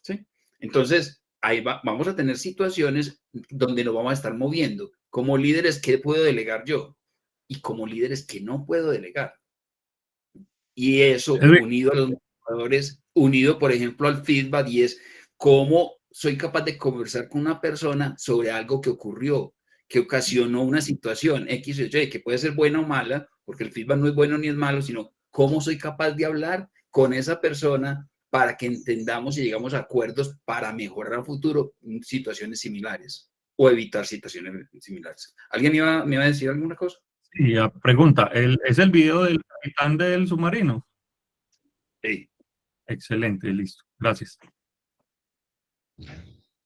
[SPEAKER 6] ¿Sí? Entonces, ahí vamos a tener situaciones donde nos vamos a estar moviendo. Como líderes, ¿qué puedo delegar yo? Y como líderes, ¿qué no puedo delegar? Y eso, unido a los motivadores, unido, por ejemplo, al feedback, y es cómo soy capaz de conversar con una persona sobre algo que ocurrió, que ocasionó una situación X o Y, que puede ser buena o mala, porque el feedback no es bueno ni es malo, sino cómo soy capaz de hablar con esa persona para que entendamos y llegamos a acuerdos para mejorar a futuro situaciones similares o evitar situaciones similares. ¿Alguien me iba a decir alguna cosa?
[SPEAKER 2] Y pregunta, ¿es el video del capitán del submarino?
[SPEAKER 6] Sí.
[SPEAKER 2] Excelente, listo. Gracias.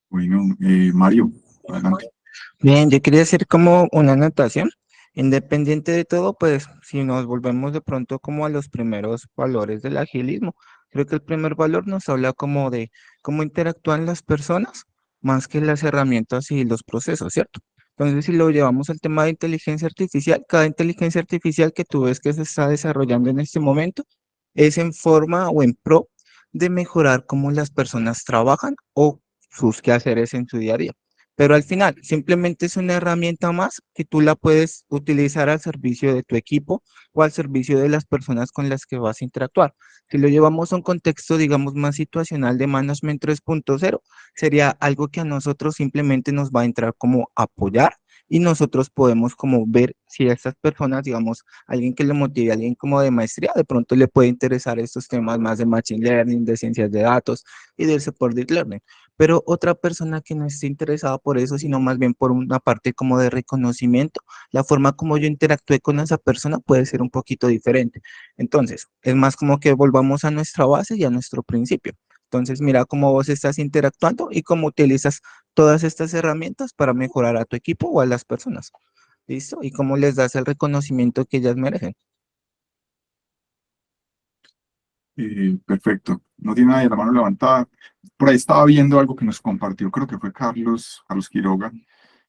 [SPEAKER 1] Bueno, Mario, adelante.
[SPEAKER 3] Bien, yo quería hacer como una anotación. Independiente de todo, pues si nos volvemos de pronto como a los primeros valores del agilismo, creo que el primer valor nos habla como de cómo interactúan las personas más que las herramientas y los procesos, ¿cierto? Entonces, si lo llevamos al tema de inteligencia artificial, cada inteligencia artificial que tú ves que se está desarrollando en este momento es en forma o en pro de mejorar cómo las personas trabajan o sus quehaceres en su día a día. Pero al final, simplemente es una herramienta más que tú la puedes utilizar al servicio de tu equipo o al servicio de las personas con las que vas a interactuar. Si lo llevamos a un contexto, digamos, más situacional de Management 3.0, sería algo que a nosotros simplemente nos va a entrar como apoyar y nosotros podemos como ver si a estas personas, digamos, alguien que le motive, alguien como de maestría, de pronto le puede interesar estos temas más de Machine Learning, de ciencias de datos y del Support Deep Learning. Pero otra persona que no esté interesada por eso, sino más bien por una parte como de reconocimiento, la forma como yo interactué con esa persona puede ser un poquito diferente. Entonces, es más como que volvamos a nuestra base y a nuestro principio. Entonces, mira cómo vos estás interactuando y cómo utilizas todas estas herramientas para mejorar a tu equipo o a las personas. ¿Listo? Y cómo les das el reconocimiento que ellas merecen.
[SPEAKER 1] Perfecto. No tiene nadie la mano levantada. Por ahí estaba viendo algo que nos compartió, creo que fue Carlos Quiroga,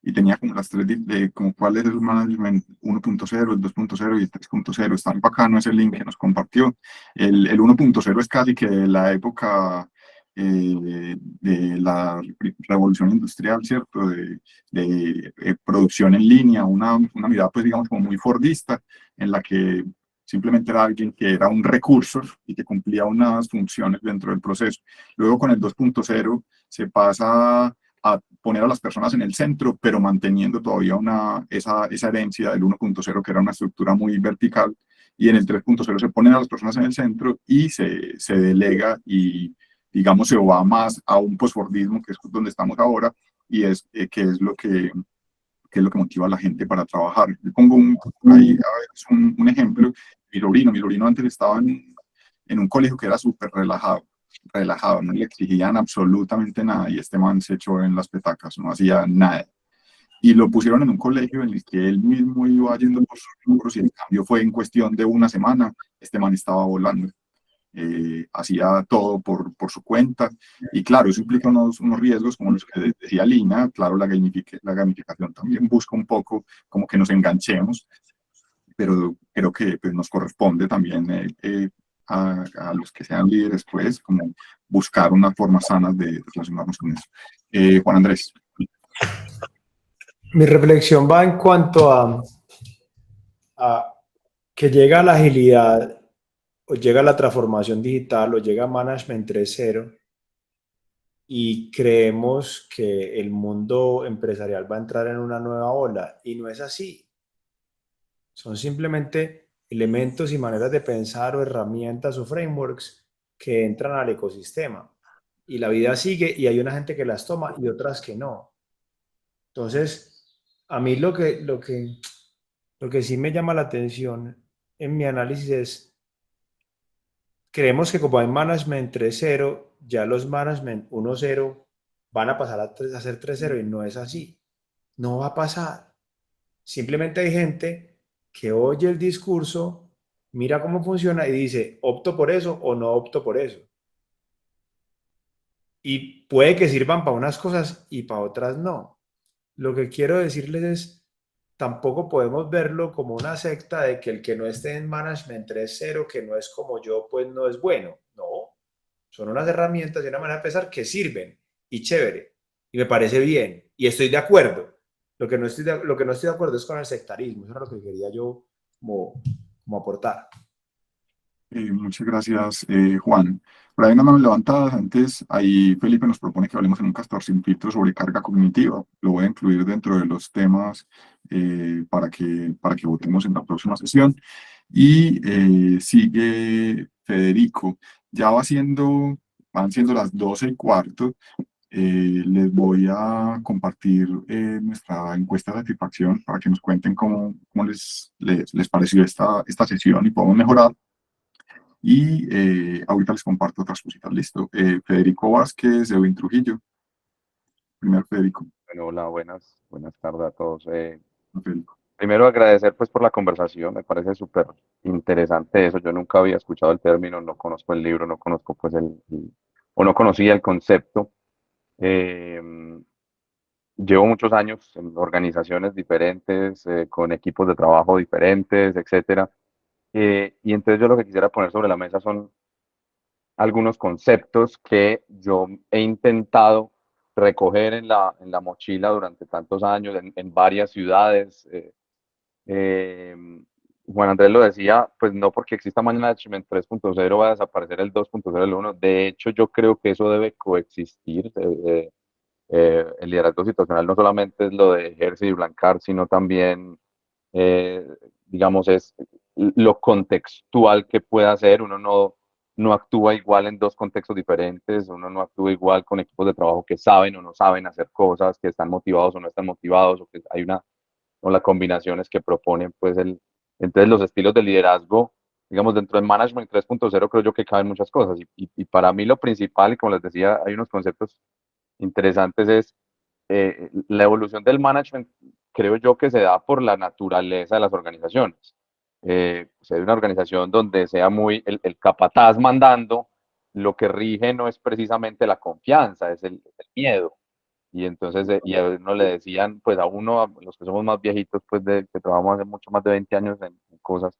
[SPEAKER 1] y tenía como las tres de como cuál es el management 1.0, el 2.0 y el 3.0. Está muy bacano ese link que nos compartió. El 1.0 es casi que de la época de la revolución industrial, ¿cierto? De producción en línea, una mirada pues digamos como muy fordista, en la que simplemente era alguien que era un recurso y que cumplía unas funciones dentro del proceso. Luego con el 2.0 se pasa a poner a las personas en el centro, pero manteniendo todavía esa herencia del 1.0, que era una estructura muy vertical, y en el 3.0 se ponen a las personas en el centro y se delega y, digamos, se va más a un postfordismo, que es donde estamos ahora, y que es lo que es lo que motiva a la gente para trabajar. Yo pongo ahí a ver, un ejemplo. Mi sobrino antes estaba en un colegio que era súper relajado, no le exigían absolutamente nada y este man se echó en las petacas, no hacía nada. Y lo pusieron en un colegio en el que él mismo iba yendo por sus números y en cambio fue en cuestión de una semana, este man estaba volando. Hacía todo por su cuenta y claro, eso implica unos riesgos como los que decía Lina. Claro, la gamificación también busca un poco como que nos enganchemos, pero creo que pues, nos corresponde también a los que sean líderes pues como buscar unas formas sanas de relacionarnos con eso. Juan Andrés.
[SPEAKER 8] Mi reflexión va en cuanto a que llega la agilidad o llega la transformación digital o llega Management 3.0 y creemos que el mundo empresarial va a entrar en una nueva ola y no es así. Son simplemente elementos y maneras de pensar o herramientas o frameworks que entran al ecosistema y la vida sigue y hay una gente que las toma y otras que no. Entonces, a mí lo que sí me llama la atención en mi análisis es, creemos que como hay Management 3.0, ya los Management 1.0 van a pasar a ser 3.0 y no es así. No va a pasar. Simplemente hay gente que oye el discurso, mira cómo funciona y dice, opto por eso o no opto por eso. Y puede que sirvan para unas cosas y para otras no. Lo que quiero decirles es, tampoco podemos verlo como una secta de que el que no esté en Management 3.0, que no es como yo, pues no es bueno. No, son unas herramientas y una manera de pensar que sirven y chévere. Y me parece bien y estoy de acuerdo. Lo que no estoy de acuerdo es con el sectarismo. Eso era lo que quería yo como aportar.
[SPEAKER 1] Muchas gracias, Juan. Por ahí unas manos levantadas. Antes, ahí Felipe nos propone que hablemos en un castor sin filtro sobre carga cognitiva. Lo voy a incluir dentro de los temas para que votemos en la próxima sesión. Y sigue Federico. Ya van siendo las 12:15. Les voy a compartir nuestra encuesta de satisfacción para que nos cuenten cómo les pareció esta sesión y podemos mejorar. Y ahorita les comparto otras cositas. Listo. Federico Vázquez, Edwin Trujillo. Primero, Federico.
[SPEAKER 10] Bueno, hola, buenas tardes a todos.
[SPEAKER 1] Federico.
[SPEAKER 10] Primero agradecer pues por la conversación, me parece súper interesante eso. Yo nunca había escuchado el término, no conozco el libro, no conozco pues o no conocía el concepto. Eh, Llevo muchos años en organizaciones diferentes, con equipos de trabajo diferentes, etcétera. Y entonces yo lo que quisiera poner sobre la mesa son algunos conceptos que yo he intentado recoger en la mochila durante tantos años, en varias ciudades. Eh, Juan Andrés lo decía, pues no porque exista Management 3.0 va a desaparecer el 2.0 del 1. De hecho, yo creo que eso debe coexistir. El liderazgo situacional no solamente es lo de Jersey y Blancar, sino también, eh, digamos, es lo contextual que puede hacer. Uno no actúa igual en dos contextos diferentes, uno no actúa igual con equipos de trabajo que saben o no saben hacer cosas, que están motivados o no están motivados, o que hay o las combinaciones que proponen, pues entonces los estilos de liderazgo, digamos, dentro del Management 3.0 creo yo que caben muchas cosas y para mí lo principal, y como les decía, hay unos conceptos interesantes, es la evolución del management, creo yo que se da por la naturaleza de las organizaciones. Si hay una organización donde sea muy el capataz mandando, lo que rige no es precisamente la confianza, es el miedo. Y entonces, y a uno le decían, pues a uno, a los que somos más viejitos, pues que trabajamos hace mucho más de 20 años en cosas,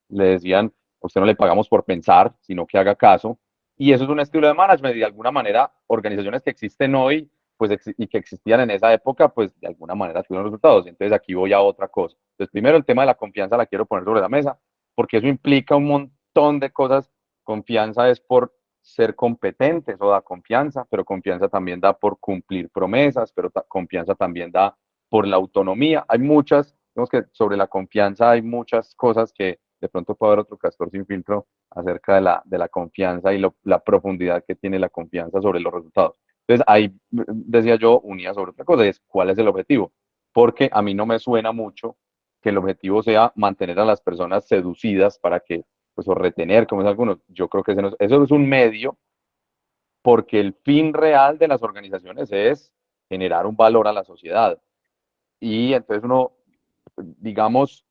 [SPEAKER 10] le decían, a usted no le pagamos por pensar, sino que haga caso. Y eso es un estilo de management y de alguna manera organizaciones que existen hoy pues, y que existían en esa época, pues de alguna manera tuvieron resultados. Entonces aquí voy a otra cosa. Entonces primero el tema de la confianza la quiero poner sobre la mesa, porque eso implica un montón de cosas. Confianza es por ser competente, eso da confianza, pero confianza también da por cumplir promesas, pero confianza también da por la autonomía. Hay muchas, digamos que sobre la confianza hay muchas cosas que de pronto puede haber otro castor sin filtro acerca de la confianza y la profundidad que tiene la confianza sobre los resultados. Entonces, ahí decía yo, unía sobre otra cosa, es cuál es el objetivo. Porque a mí no me suena mucho que el objetivo sea mantener a las personas seducidas para que, pues, o retener, como es algunos. Yo creo que eso es un medio, porque el fin real de las organizaciones es generar un valor a la sociedad. Y entonces uno, digamos,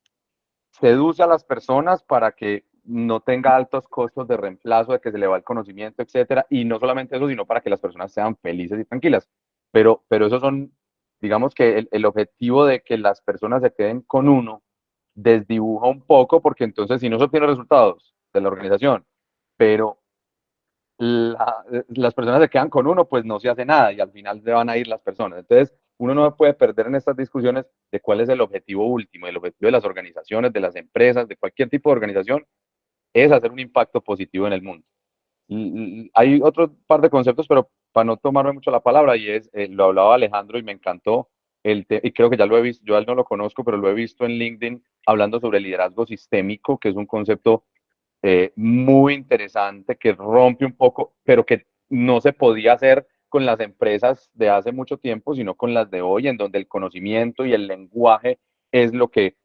[SPEAKER 10] seduce a las personas para que no tenga altos costos de reemplazo, de que se le va el conocimiento, etcétera, y no solamente eso, sino para que las personas sean felices y tranquilas. Pero esos son, digamos que el objetivo de que las personas se queden con uno desdibuja un poco, porque entonces si no se obtienen resultados de la organización, pero las personas se quedan con uno, pues no se hace nada y al final se van a ir las personas. Entonces, uno no puede perder en estas discusiones de cuál es el objetivo último. El objetivo de las organizaciones, de las empresas, de cualquier tipo de organización, es hacer un impacto positivo en el mundo. Hay otro par de conceptos, pero para no tomarme mucho la palabra, y es, lo hablaba Alejandro y me encantó, y creo que ya lo he visto, yo no lo conozco, pero lo he visto en LinkedIn hablando sobre liderazgo sistémico, que es un concepto muy interesante, que rompe un poco, pero que no se podía hacer con las empresas de hace mucho tiempo, sino con las de hoy, en donde el conocimiento y el lenguaje es lo que,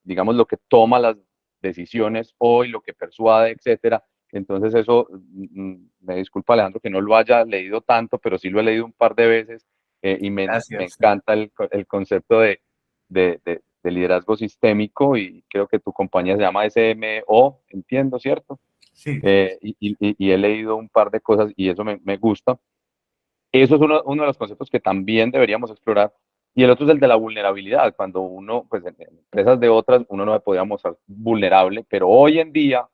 [SPEAKER 10] digamos, lo que toma las decisiones hoy, lo que persuade, etcétera. Entonces eso, me disculpa Alejandro que no lo haya leído tanto, pero sí lo he leído un par de veces y me encanta el concepto de liderazgo sistémico, y creo que tu compañía se llama SMO, entiendo, ¿cierto?
[SPEAKER 9] Sí.
[SPEAKER 10] Y he leído un par de cosas y eso me gusta. Eso es uno de los conceptos que también deberíamos explorar. Y el otro es el de la vulnerabilidad. Cuando uno, pues en empresas de otras, uno no se podía mostrar vulnerable, pero hoy en día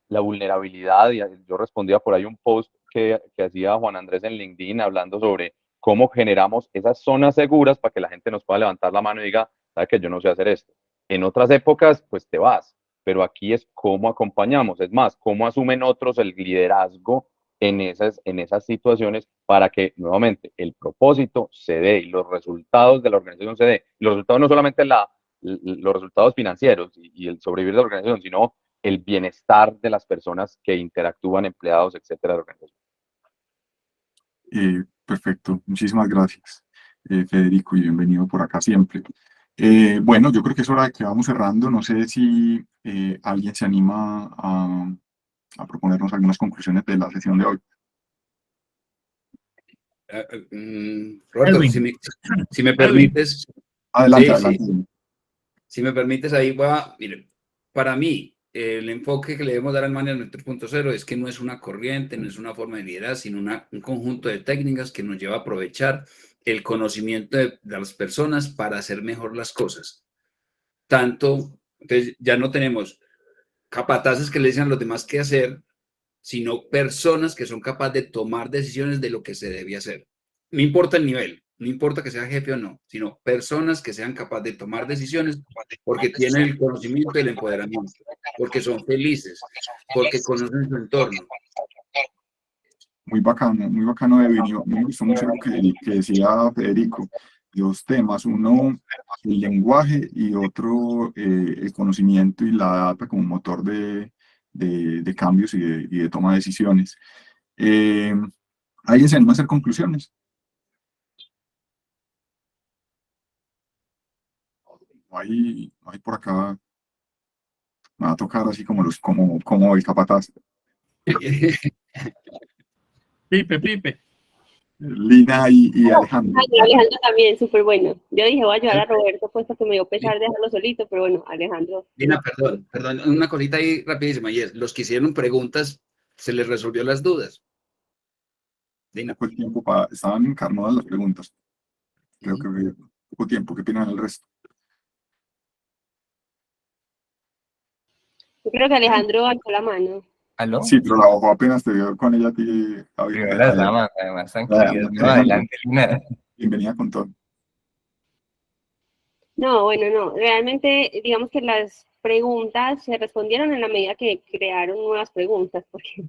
[SPEAKER 10] la vulnerabilidad, y yo respondía por ahí un post que hacía Juan Andrés en LinkedIn hablando sobre cómo generamos esas zonas seguras para que la gente nos pueda levantar la mano y diga, sabe que yo no sé hacer esto. En otras épocas, pues te vas. pero aquí es cómo acompañamos, es más, cómo asumen otros el liderazgo en esas situaciones para que nuevamente el propósito se dé y los resultados de la organización se dé. Los resultados no solamente los resultados financieros y el sobrevivir de la organización, sino el bienestar de las personas que interactúan, empleados, etcétera, de la organización.
[SPEAKER 1] Perfecto, muchísimas gracias, Federico, y bienvenido por acá siempre. Bueno, yo creo que es hora de que vamos cerrando. No sé si alguien se anima a proponernos algunas conclusiones de la sesión de hoy.
[SPEAKER 6] Roberto,
[SPEAKER 2] Edwin.
[SPEAKER 6] si me permites,
[SPEAKER 1] Adelante,
[SPEAKER 6] sí,
[SPEAKER 1] adelante.
[SPEAKER 6] sí. Si me permites, ahí va. Mire, para mí, el enfoque que le debemos dar al Management 3.0 es que no es una corriente, no es una forma de liderar, sino un conjunto de técnicas que nos lleva a aprovechar el conocimiento de las personas para hacer mejor las cosas. Entonces ya no tenemos capataces que le dicen a los demás qué hacer, sino personas que son capaces de tomar decisiones de lo que se debe hacer. No importa el nivel, no importa que sea jefe o no, sino personas que sean capaces de tomar decisiones porque tienen el conocimiento y el empoderamiento, porque son felices, porque conocen su entorno.
[SPEAKER 1] Muy bacano, Edwin. Y me gustó mucho lo que decía Federico. Dos temas, uno el lenguaje y otro el conocimiento y la data como motor de cambios y de toma de decisiones. ¿Alguien se anima a hacer conclusiones? No hay por acá. Me va a tocar así como el capataz.
[SPEAKER 2] Pipe.
[SPEAKER 1] Lina y Alejandro.
[SPEAKER 5] Ay, Alejandro también, súper bueno. Yo dije, voy a ayudar a Roberto, puesto que me dio pesar dejarlo solito, pero bueno, Alejandro.
[SPEAKER 6] Lina, perdón, una cosita ahí rapidísima, y es, los que hicieron preguntas, se les resolvió las dudas. Lina.
[SPEAKER 1] Poco tiempo estaban encarnadas las preguntas. Creo que poco tiempo. ¿Qué opinan el resto?
[SPEAKER 5] Yo creo que Alejandro alzó la mano.
[SPEAKER 9] ¿Aló?
[SPEAKER 1] Sí, pero la bajó apenas te vio con ella a ti.
[SPEAKER 9] Primero las damas, además, tranquilidad. No, adelante, Lina.
[SPEAKER 1] Bienvenida con todo.
[SPEAKER 5] No, bueno, no. Realmente, digamos que las preguntas se respondieron en la medida que crearon nuevas preguntas, porque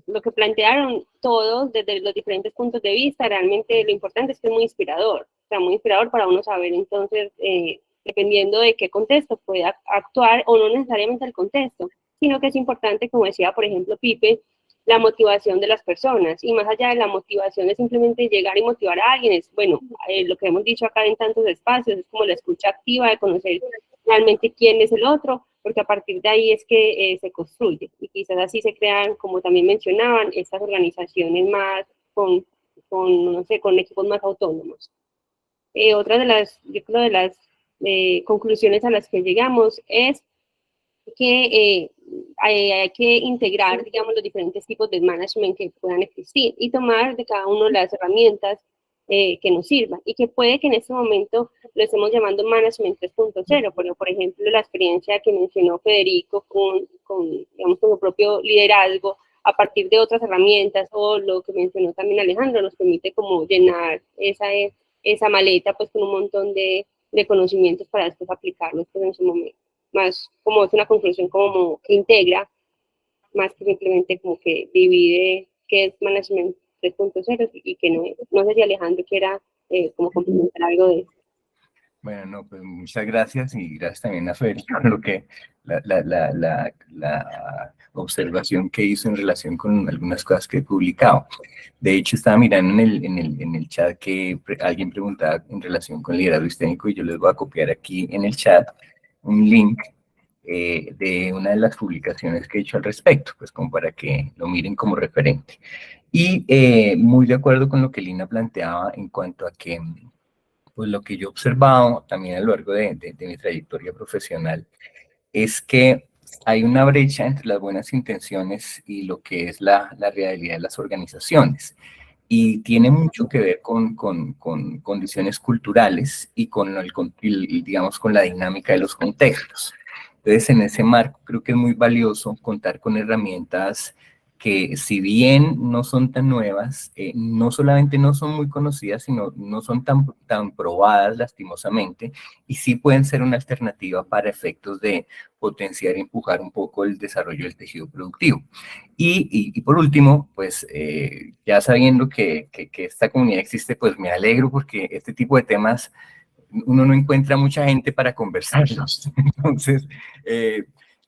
[SPEAKER 5] lo que plantearon todos desde los diferentes puntos de vista, realmente lo importante es que es muy inspirador, o sea, muy inspirador para uno saber, entonces, dependiendo de qué contexto puede actuar, o no necesariamente el contexto, sino que es importante, como decía, por ejemplo, Pipe, la motivación de las personas, y más allá de la motivación de simplemente llegar y motivar a alguien, es, bueno, lo que hemos dicho acá en tantos espacios, es como la escucha activa de conocer realmente quién es el otro, porque a partir de ahí es que se construye, y quizás así se crean, como también mencionaban, estas organizaciones más no sé, con equipos más autónomos. Otra de las, yo creo, de las conclusiones a las que llegamos es que hay que integrar, digamos, los diferentes tipos de management que puedan existir y tomar de cada uno las herramientas que nos sirvan y que puede que en este momento lo estemos llamando management 3.0, pero por ejemplo la experiencia que mencionó Federico digamos, con su propio liderazgo a partir de otras herramientas o lo que mencionó también Alejandro nos permite como llenar esa maleta pues con un montón de conocimientos para después aplicarlos pues, en su momento. Más como es una conclusión como que integra, más que simplemente como que divide qué es Management 3.0 y que no es. No sé si Alejandro quiera como complementar algo de eso.
[SPEAKER 9] Bueno, no, pues muchas gracias y gracias también a Federico por lo que la observación que hizo en relación con algunas cosas que he publicado. De hecho, estaba mirando en el chat que alguien preguntaba en relación con el liderazgo sistémico y yo les voy a copiar aquí en el chat un link de una de las publicaciones que he hecho al respecto, pues como para que lo miren como referente. Y muy de acuerdo con lo que Lina planteaba en cuanto a que pues lo que yo he observado también a lo largo de mi trayectoria profesional es que hay una brecha entre las buenas intenciones y lo que es la realidad de las organizaciones. Y tiene mucho que ver con condiciones culturales y digamos, con la dinámica de los contextos. Entonces, en ese marco, creo que es muy valioso contar con herramientas que si bien no son tan nuevas, no solamente no son muy conocidas, sino no son tan probadas lastimosamente, y sí pueden ser una alternativa para efectos de potenciar y empujar un poco el desarrollo del tejido productivo. Y por último, pues ya sabiendo que esta comunidad existe, pues me alegro porque este tipo de temas uno no encuentra mucha gente para conversarlos. Entonces,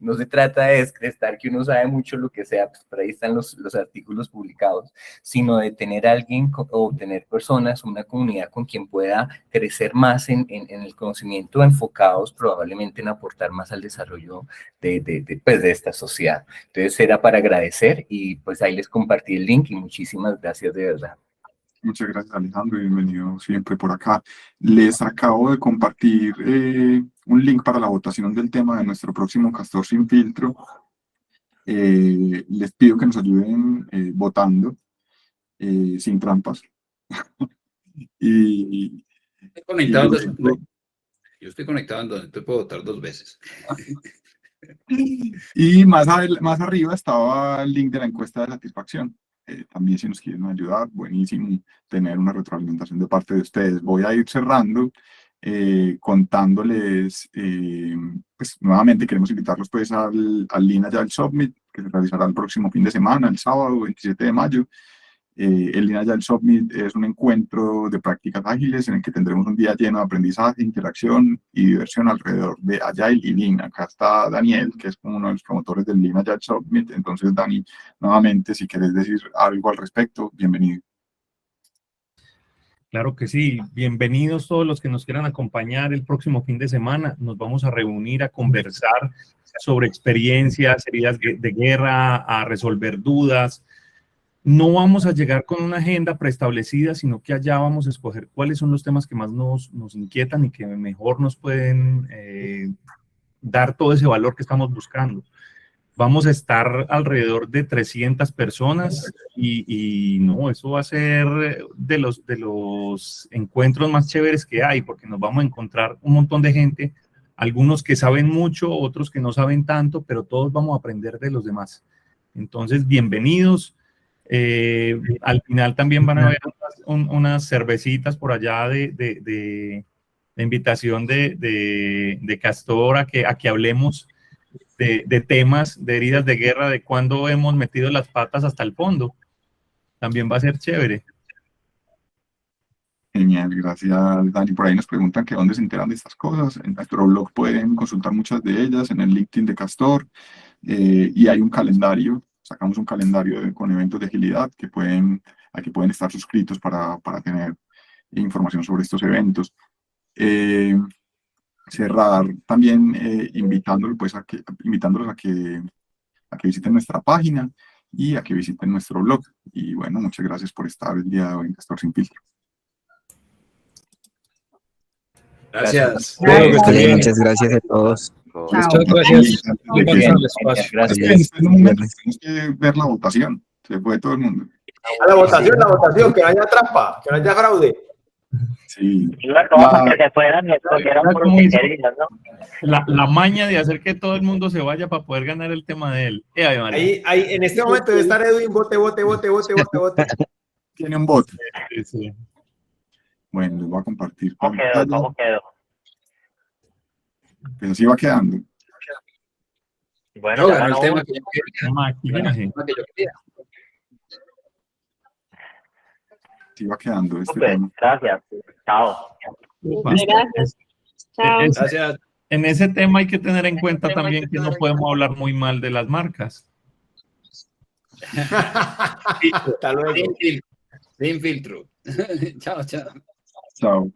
[SPEAKER 9] no se trata de estar que uno sabe mucho lo que sea, pues por ahí están los artículos publicados, sino de tener alguien o tener personas, una comunidad con quien pueda crecer más en el conocimiento, enfocados probablemente en aportar más al desarrollo de esta sociedad. Entonces era para agradecer y pues ahí les compartí el link y muchísimas gracias de verdad.
[SPEAKER 1] Muchas gracias, Alejandro, y bienvenido siempre por acá. Les acabo de compartir un link para la votación del tema de nuestro próximo Castor Sin Filtro. Les pido que nos ayuden votando, sin trampas.
[SPEAKER 6] Estoy conectado,
[SPEAKER 1] luego,
[SPEAKER 6] yo estoy conectado en donde te puedo votar 2 veces.
[SPEAKER 1] y más arriba estaba el link de la encuesta de satisfacción. También si nos quieren ayudar, buenísimo tener una retroalimentación de parte de ustedes. Voy a ir cerrando contándoles, pues nuevamente queremos invitarlos pues al Lean Agile Summit, que se realizará el próximo fin de semana, el sábado 27 de mayo. El Lean Agile Summit es un encuentro de prácticas ágiles en el que tendremos un día lleno de aprendizaje, interacción y diversión alrededor de Agile y Lean. Acá está Daniel, que es uno de los promotores del Lean Agile Summit. Entonces, Dani, nuevamente, si querés decir algo al respecto, bienvenido.
[SPEAKER 2] Claro que sí, bienvenidos todos los que nos quieran acompañar el próximo fin de semana. Nos vamos a reunir a conversar sobre experiencias, heridas de guerra, a resolver dudas. No vamos a llegar con una agenda preestablecida, sino que allá vamos a escoger cuáles son los temas que más nos inquietan y que mejor nos pueden dar todo ese valor que estamos buscando. Vamos a estar alrededor de 300 personas y no, eso va a ser de los encuentros más chéveres que hay, porque nos vamos a encontrar un montón de gente, algunos que saben mucho, otros que no saben tanto, pero todos vamos a aprender de los demás. Entonces, bienvenidos. Al final también van a haber unas cervecitas por allá de invitación de Castor a que hablemos de temas, de heridas de guerra, de cuándo hemos metido las patas hasta el fondo. También va a ser chévere.
[SPEAKER 1] Genial, gracias, Dani. Por ahí nos preguntan que dónde se enteran de estas cosas. En nuestro blog pueden consultar muchas de ellas, en el LinkedIn de Castor, y hay un calendario. Sacamos un calendario con eventos de agilidad que pueden estar suscritos para tener información sobre estos eventos. Cerrar también invitándolos a que visiten nuestra página y a que visiten nuestro blog. Y bueno, muchas gracias por estar el día de hoy en Castor Sin Filtro.
[SPEAKER 6] Gracias.
[SPEAKER 3] Muchas gracias a todos.
[SPEAKER 1] Muchas
[SPEAKER 8] gracias.
[SPEAKER 1] Tenemos que ver la votación. Se fue todo el mundo.
[SPEAKER 8] A la votación, que no haya trampa, que no haya fraude.
[SPEAKER 1] Sí.
[SPEAKER 4] Que se fueran y escogieran por lo que querían, ¿no?
[SPEAKER 2] La maña de hacer que todo el mundo se vaya para poder ganar el tema de él.
[SPEAKER 8] Ahí, en este momento debe estar Edwin, vote.
[SPEAKER 1] Tiene un bot.
[SPEAKER 2] Sí.
[SPEAKER 1] Bueno, les voy a compartir.
[SPEAKER 4] ¿Cómo quedó?
[SPEAKER 1] Pero sí va quedando.
[SPEAKER 4] Bueno,
[SPEAKER 6] No, ganó el tema que yo
[SPEAKER 2] Maquillaje.
[SPEAKER 6] quería.
[SPEAKER 1] Sí va quedando este
[SPEAKER 4] Súper,
[SPEAKER 1] tema.
[SPEAKER 4] gracias. Chao.
[SPEAKER 5] Gracias. Chao.
[SPEAKER 6] Gracias.
[SPEAKER 2] En ese tema hay que tener en cuenta también que no podemos hablar muy mal de las marcas.
[SPEAKER 8] Hasta luego.
[SPEAKER 6] Sin filtro. Chao.
[SPEAKER 1] Chao.